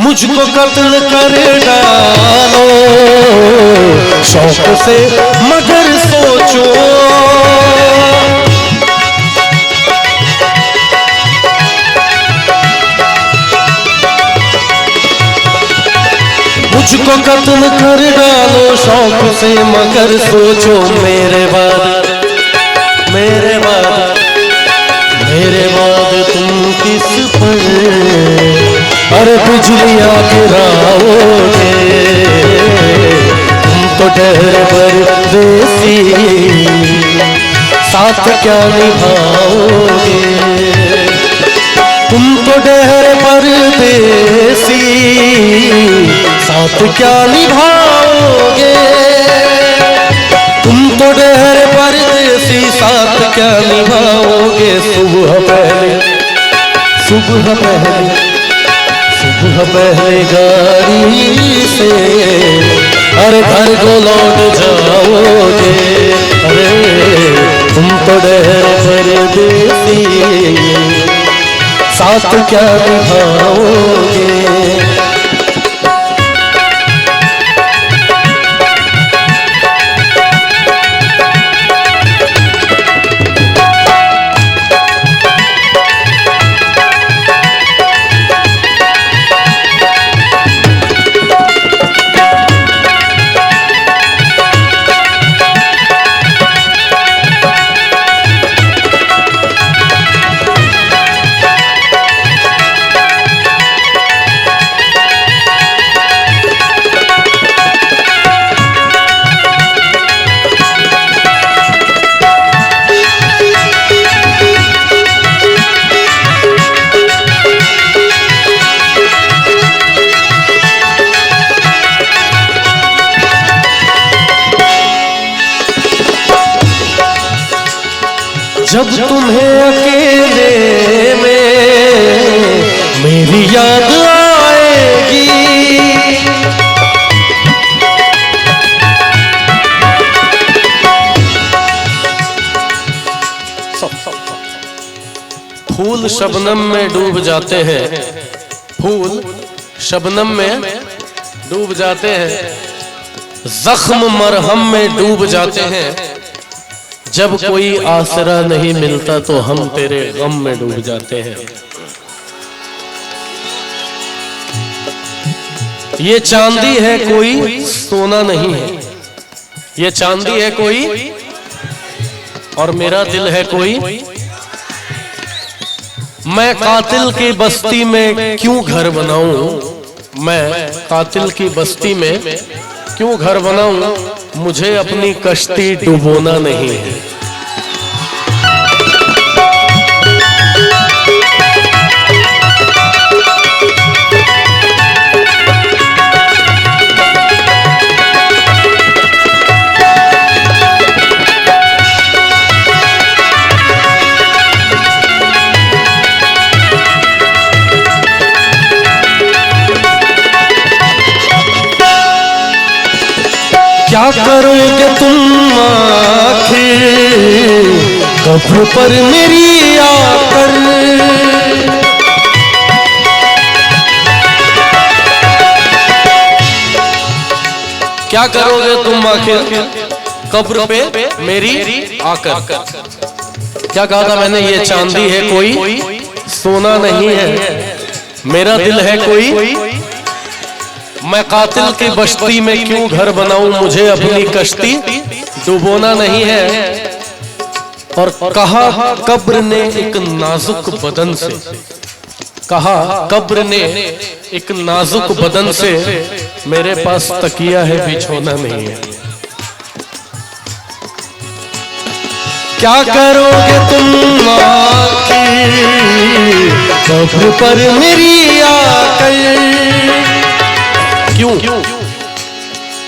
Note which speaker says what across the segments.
Speaker 1: मुझको कत्ल कर डालो शौक से मगर सोचो, मुझको कत्ल कर डालो शौक से मगर सोचो, मेरे बाद मेरे बाद मेरे बाद तुम किस पर अरे बिजलियां गिराओगे, तुम तो डर परदेसी साथ क्या निभाओगे, तुम तो डर परदेसी साथ क्या निभाओगे, तुम तो डर परदेसी साथ क्या निभाओगे। सुबह पहले गाड़ी से अरे घर को लौट जाओगे, अरे तुम तो डर परदेसी साथ क्या निभाओगे। जब तुम्हें अकेले में मेरी याद आएगी, फूल शबनम में डूब जाते हैं, फूल शबनम में डूब जाते हैं, जख्म मरहम में डूब जाते हैं, जब कोई आसरा नहीं मिलता तो हम तेरे गम में डूब जाते हैं। ये चांदी है कोई सोना नहीं है, ये चांदी है कोई और मेरा दिल है कोई। मैं कातिल की बस्ती में क्यों घर बनाऊं, मैं कातिल की बस्ती में क्यों घर बनाऊं, मुझे अपनी कश्ती डुबोना नहीं है। क्या करोगे तुम आखिर कब्र पर मेरी आकर, क्या करोगे तुम आखिर कब्र पे मेरी आकर। क्या कहा था मैंने, ये चांदी है कोई सोना नहीं है, मेरा दिल है कोई। मैं कातिल की बस्ती में क्यों घर बनाऊं, मुझे अपनी कश्ती डुबोना नहीं है। और कहा कब्र ने एक नाजुक बदन से, कहा कब्र ने एक नाजुक बदन से, मेरे पास तकिया है बिछोना नहीं है। क्या करोगे तुम आखिर कब्र पर मेरी आकर, क्यों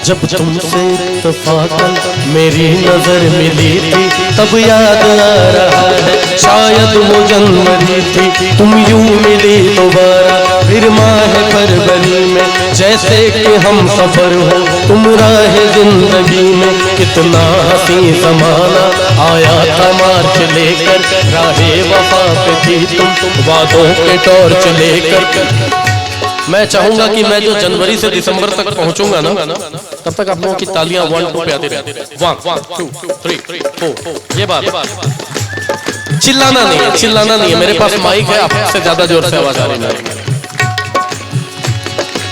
Speaker 1: जब तुमसे तफाकल मेरी नजर मिली थी, तब याद आ रहा है शायद वो जनवरी थी, तुम यूं मिली दोबारा फिर माह फरवरी में, जैसे कि हम सफर हो तुम राह जिंदगी में। कितना हसी समाना आया था मार्च लेकर, राहे वफा पे थी तुम वादों के टॉर्च लेकर। मैं चाहूंगा कि मैं जो जनवरी से दिसंबर तक पहुंचूंगा ना, तब तक आप लोगों की तालियां 1 2 पे आती रहे। 1 2 3 4। ये बात चिल्लाना नहीं है, चिल्लाना नहीं है। मेरे पास माइक है, आपसे ज्यादा जोर से आवाज आ रही है।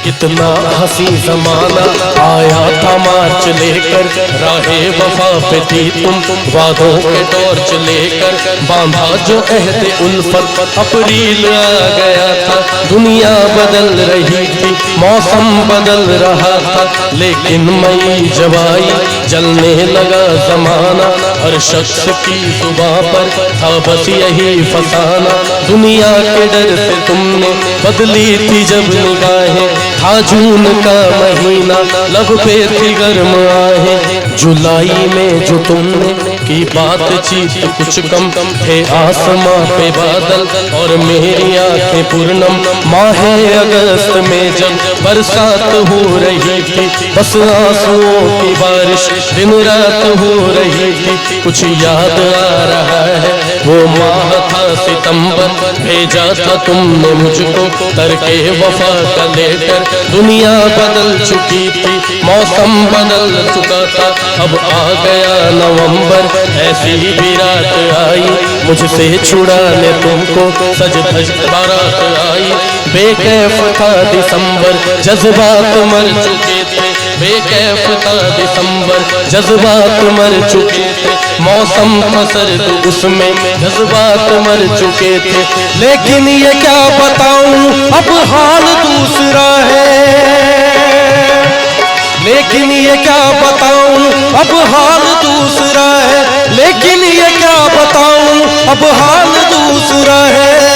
Speaker 1: कितना हंसी जमाना आया था मार्च लेकर, राहे वफा पे थी तुम वादों के टॉर्च लेकर। बांधा जो अहद उल्फत अप्रैल आ गया था, दुनिया बदल रही थी, मौसम बदल रहा था, लेकिन मई जब आई जलने लगा जमाना। हर शख्स की जुबां पर था बस यही फसाना। दुनिया के डर से तुमने बदली थी जब निगाहें, था जून का महीना लब पे थी गर्म आहें। जुलाई में जो तुमने की बातचीत कुछ कम थे आसमां पे बादल और मेरी आंखें पूर्णम। माहे अगस्त में जब बरसात हो रही थी, बस आंसुओं की बारिश दिन रात हो रही थी। कुछ याद आ रहा है वो माह था सितंबर, भेजा था तुमने मुझको करके वफा का लेकर। दुनिया बदल चुकी थी, मौसम बदल चुका था, अब आ गया नवंबर। ऐसी भी रात आई मुझसे छुड़ाने तुमको, सज धज बारात आई। बेकैफ था दिसंबर, जज्बात मर चुके थे, बेकैफ था दिसंबर, जज्बात मर चुके थे। मौसम था सर्द, उसमें जज्बात मर चुके थे। लेकिन ये क्या बताऊं अब हाल दूसरा है, लेकिन ये क्या बताऊं अब हाल दूसरा है, लेकिन ये क्या बताऊं अब हाल दूसरा है।